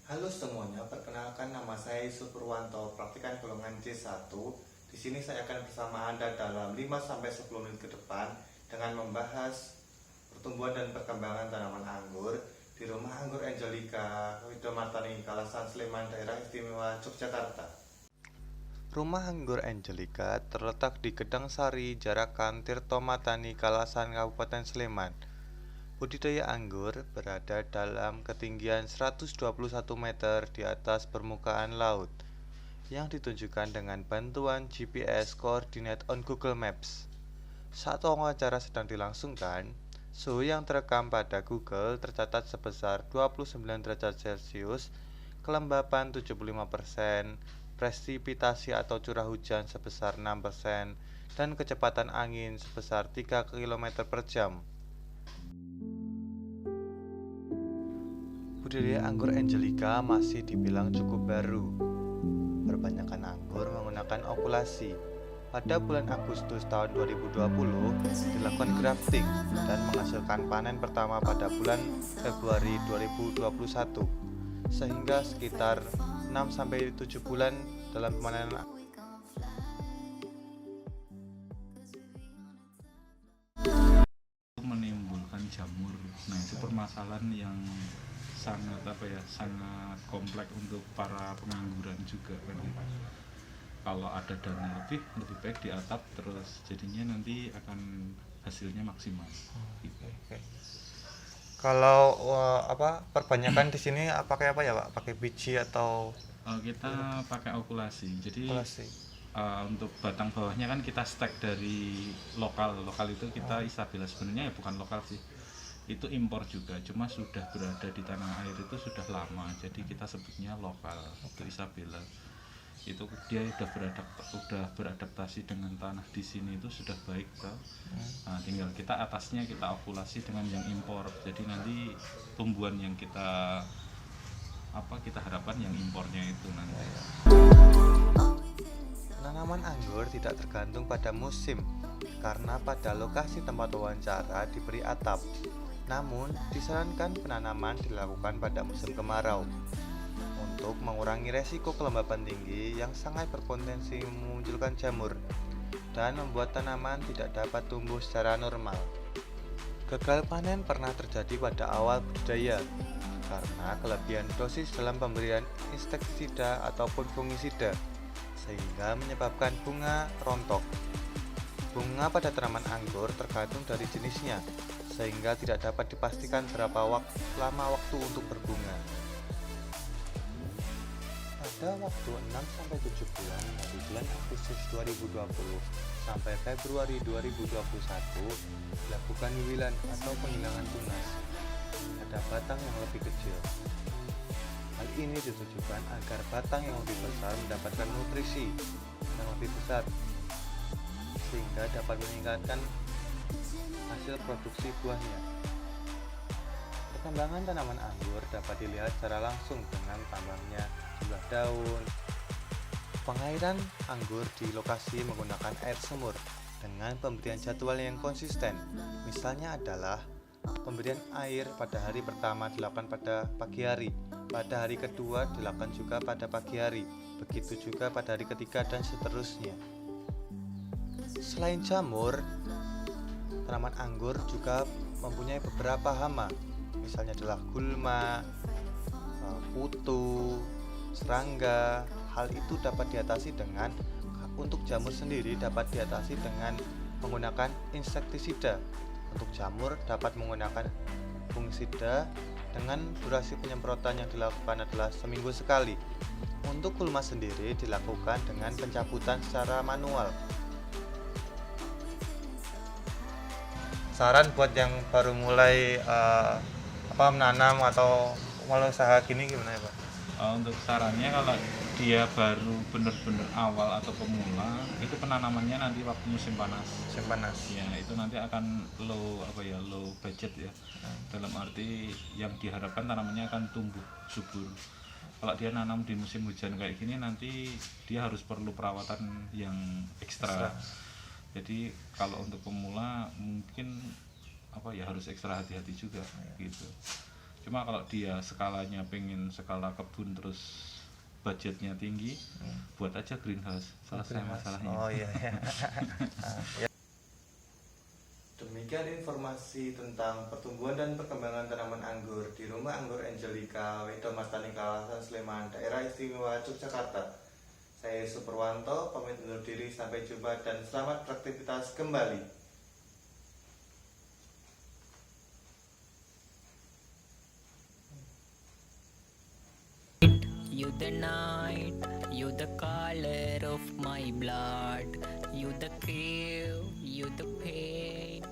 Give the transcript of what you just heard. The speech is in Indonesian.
Halo semuanya, perkenalkan nama saya Superwanto, praktikan golongan C1. Di sini saya akan bersama Anda dalam 5-10 menit ke depan dengan membahas pertumbuhan dan perkembangan tanaman anggur di Rumah Anggur Angelica, Widomartani, Kalasan, Sleman, Daerah Istimewa Yogyakarta. Rumah Anggur Angelica terletak di Gedang Sari, Jarakan, Tirtomatani, Kalasan, Kabupaten Sleman. Budidaya anggur berada dalam ketinggian 121 meter di atas permukaan laut yang ditunjukkan dengan bantuan GPS Coordinate on Google Maps. Saat wawancara sedang dilangsungkan, suhu yang terekam pada Google tercatat sebesar 29 derajat Celcius, kelembapan 75%, presipitasi atau curah hujan sebesar 6%, dan kecepatan angin sebesar 3 km per jam. Budidaya anggur Angelica masih dibilang cukup baru. Perbanyakan anggur menggunakan okulasi. Pada bulan Agustus tahun 2020 dilakukan grafting dan menghasilkan panen pertama pada bulan Februari 2021. Sehingga sekitar 6-7 bulan dalam pemanenan menimbulkan jamur. Nah, itu permasalahan yang sangat kompleks untuk para pengangguran juga kan. Kalau ada dana lebih baik di atap terus, jadinya nanti akan hasilnya maksimal gitu. Kalau perbanyakan di sini pakai apa ya Pak? Pakai biji atau Kita pakai okulasi, jadi okulasi? untuk batang bawahnya kan kita stack dari lokal itu kita Isabella, sebenarnya ya bukan lokal sih, itu impor juga, cuma sudah berada di tanah air itu sudah lama, jadi kita sebutnya lokal. Itu Isabella, itu dia udah beradaptasi dengan tanah di sini, itu sudah baik toh. Nah, tinggal kita atasnya kita okulasi dengan yang impor, jadi nanti tumbuhan yang kita harapkan yang impornya itu nanti. Tanaman anggur tidak tergantung pada musim, karena pada lokasi tempat wawancara diberi atap. Namun, disarankan penanaman dilakukan pada musim kemarau untuk mengurangi resiko kelembapan tinggi yang sangat berpotensi memunculkan jamur dan membuat tanaman tidak dapat tumbuh secara normal. Gagal panen pernah terjadi pada awal budidaya karena kelebihan dosis dalam pemberian insektisida ataupun fungisida, sehingga menyebabkan bunga rontok. Bunga pada tanaman anggur tergantung dari jenisnya, sehingga tidak dapat dipastikan berapa lama waktu untuk berbunga. Pada waktu 6-7 bulan dari bulan Agustus 2020 sampai Februari 2021 dilakukan wiwilan atau penghilangan tunas pada batang yang lebih kecil. Hal ini ditujukan agar batang yang lebih besar mendapatkan nutrisi yang lebih besar sehingga dapat meningkatkan hasil produksi buahnya. Perkembangan tanaman anggur dapat dilihat secara langsung dengan tambahnya jumlah daun. Pengairan anggur di lokasi menggunakan air sumur dengan pemberian jadwal yang konsisten. Misalnya adalah pemberian air pada hari pertama dilakukan pada pagi hari, pada hari kedua dilakukan juga pada pagi hari, begitu juga pada hari ketiga dan seterusnya. Selain jamur, tanaman anggur juga mempunyai beberapa hama, misalnya adalah gulma, kutu, serangga. Hal itu dapat diatasi untuk jamur sendiri dapat diatasi dengan menggunakan insektisida. Untuk jamur dapat menggunakan fungisida dengan durasi penyemprotan yang dilakukan adalah seminggu sekali. Untuk gulma sendiri dilakukan dengan pencabutan secara manual. Saran buat yang baru mulai menanam atau mulai usaha gini gimana ya Pak? Untuk sarannya, kalau dia baru benar-benar awal atau pemula, itu penanamannya nanti waktu musim panas. Musim panas. Ya, itu nanti akan low budget ya. Dalam arti yang diharapkan tanamannya akan tumbuh subur. Kalau dia nanam di musim hujan kayak gini, nanti dia harus perlu perawatan yang ekstra. Jadi kalau untuk pemula mungkin harus ekstra hati-hati juga gitu. Cuma kalau dia skalanya pengen skala kebun terus budgetnya tinggi, buat aja greenhouse, selesai masalahnya. Oh iya, iya. Ya. Demikian informasi tentang pertumbuhan dan perkembangan tanaman anggur di Rumah Anggur Angelica, Wedomastani, kawasan Sleman, Daerah Istimewa Yogyakarta. Saya Superwanto, pamit undur diri, sampai jumpa dan selamat beraktivitas kembali. You the night, you the color of my blood, you the cave, you the pain,